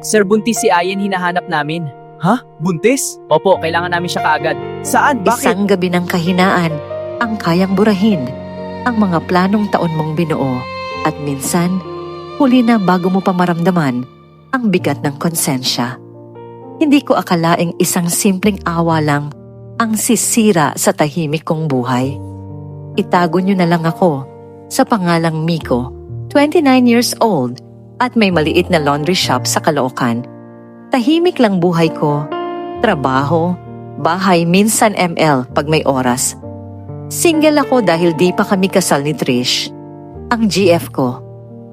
Sir, buntis si Ayen, hinahanap namin. Ha? Buntis? Opo, kailangan namin siya kaagad. Saan? Bakit? Isang gabi ng kahinaan ang kayang burahin ang mga planong taon mong binuo at minsan, huli na bago mo pa maramdaman ang bigat ng konsensya. Hindi ko akalaing isang simpleng awa lang ang sisira sa tahimik kong buhay. Itago niyo na lang ako sa pangalang Miko, 29 years old at may maliit na laundry shop sa Caloocan. Tahimik lang buhay ko, trabaho, bahay, minsan ML pag may oras. Single ako dahil di pa kami kasal ni Trish. Ang GF ko,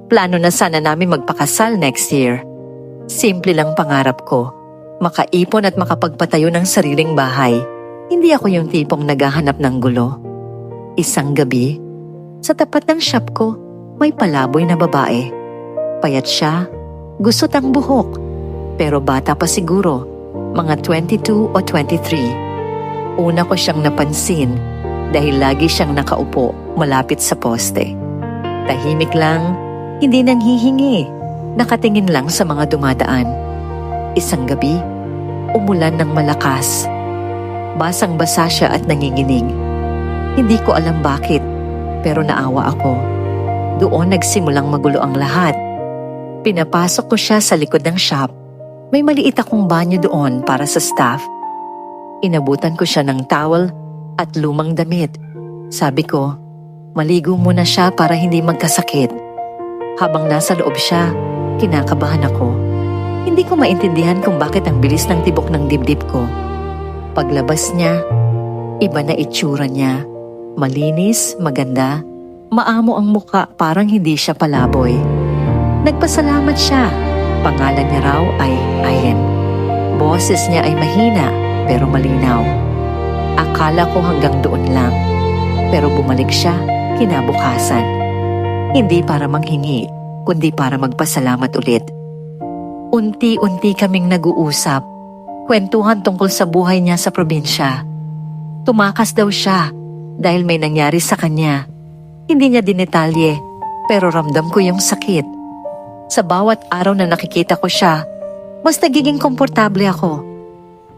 plano na sana namin magpakasal next year. Simple lang pangarap ko, makaipon at makapagpatayo ng sariling bahay. Hindi ako yung tipong naghahanap ng gulo. Isang gabi, sa tapat ng shop ko, may palaboy na babae. Payat siya, gusot ang buhok, pero bata pa siguro, mga 22 o 23. Una ko siyang napansin dahil lagi siyang nakaupo malapit sa poste. Tahimik lang, hindi nanghihingi, nakatingin lang sa mga dumadaan. Isang gabi, umulan ng malakas. Basang-basa siya at nanginginig. Hindi ko alam bakit, pero naawa ako. Doon nagsimulang magulo ang lahat. Pinapasok ko siya sa likod ng shop. May maliit akong banyo doon para sa staff. Inabutan ko siya ng towel at lumang damit. Sabi ko, maligo muna siya para hindi magkasakit. Habang nasa loob siya, kinakabahan ako. Hindi ko maintindihan kung bakit ang bilis ng tibok ng dibdib ko. Paglabas niya, iba na itsura niya. Malinis, maganda, maamo ang muka, parang hindi siya palaboy. Nagpasalamat siya. Pangalan niya raw ay Ayen. Boses niya ay mahina pero malinaw. Akala ko hanggang doon lang. Pero bumalik siya kinabukasan. Hindi para manghingi, kundi para magpasalamat ulit. Unti-unti kaming nag-uusap. Kwentuhan tungkol sa buhay niya sa probinsya. Tumakas daw siya dahil may nangyari sa kanya. Hindi niya dinetalye, pero ramdam ko yung sakit. Sa bawat araw na nakikita ko siya, mas nagiging komportable ako.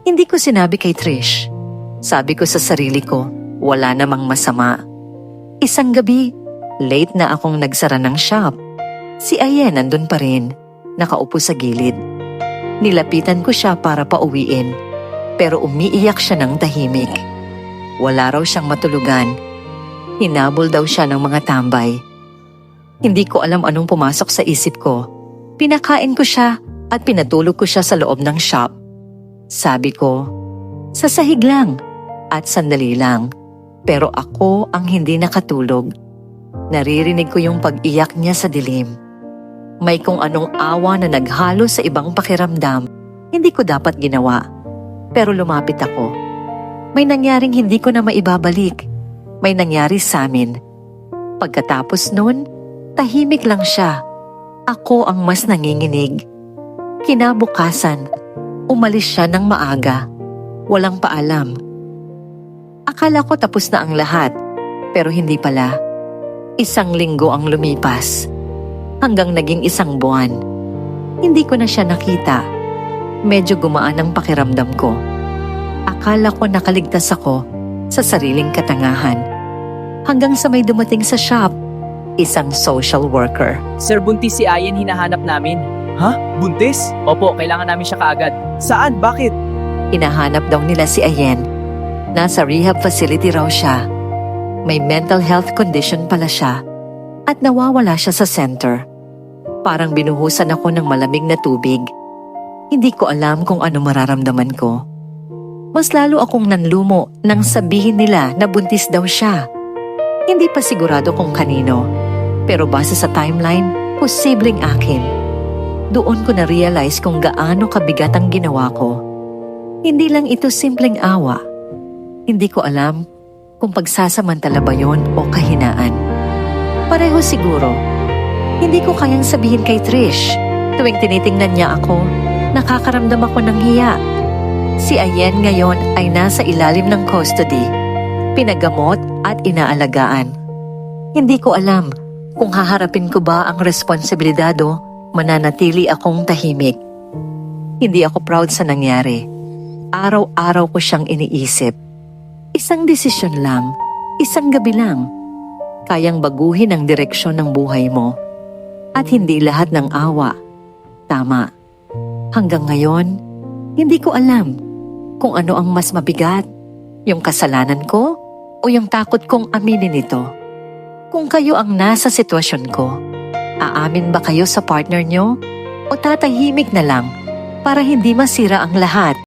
Hindi ko sinabi kay Trish. Sabi ko sa sarili ko, wala namang masama. Isang gabi, late na akong nagsara ng shop. Si Ayen nandun pa rin, nakaupo sa gilid. Nilapitan ko siya para pauwiin, pero umiiyak siya ng tahimik. Wala raw siyang matulugan. Hinabol daw siya ng mga tambay. Hindi ko alam anong pumasok sa isip ko. Pinakain ko siya at pinatulog ko siya sa loob ng shop. Sabi ko, sa sahig lang at sandali lang. Pero ako ang hindi nakatulog. Naririnig ko yung pag-iyak niya sa dilim. May kung anong awa na naghalo sa ibang pakiramdam. Hindi ko dapat ginawa. Pero lumapit ako. May nangyaring hindi ko na maibabalik. May nangyari sa amin. Pagkatapos nun, tahimik lang siya. Ako ang mas nanginginig. Kinabukasan, umalis siya ng maaga. Walang paalam. Akala ko tapos na ang lahat, pero hindi pala. Isang linggo ang lumipas. Hanggang naging isang buwan. Hindi ko na siya nakita. Medyo gumaan ang pakiramdam ko. Akala ko nakaligtas ako sa sariling katangahan. Hanggang sa may dumating sa shop, isang social worker. Sir, buntis si Ayen, hinahanap namin. Ha? Buntis? Opo, kailangan namin siya kaagad. Saan? Bakit? Hinahanap daw nila si Ayen. Nasa rehab facility raw siya. May mental health condition pala siya at nawawala siya sa center. Parang binuhusan ako ng malamig na tubig. Hindi ko alam kung ano mararamdaman ko. Mas lalo akong nanlumo nang sabihin nila na buntis daw siya. Hindi pa sigurado kung kanino, pero base sa timeline, posibleng akin. Doon ko na-realize kung gaano kabigat ang ginawa ko. Hindi lang ito simpleng awa. Hindi ko alam kung pagsasamantala ba yon o kahinaan. Pareho siguro. Hindi ko kayang sabihin kay Trish. Tuwing tinitingnan niya ako, nakakaramdam ako ng hiya. Si Ayen ngayon ay nasa ilalim ng custody, pinagamot at inaalagaan. Hindi ko alam kung haharapin ko ba ang responsibilidad o mananatili akong tahimik. Hindi ako proud sa nangyari. Araw-araw ko siyang iniisip. Isang desisyon lang, isang gabi lang. Kayang baguhin ang direksyon ng buhay mo. At hindi lahat ng awa. Tama. Hanggang ngayon, hindi ko alam kung ano ang mas mabigat. Yung kasalanan ko o yung takot kong aminin ito. Kung kayo ang nasa sitwasyon ko, aamin ba kayo sa partner nyo? O tatahimik na lang para hindi masira ang lahat?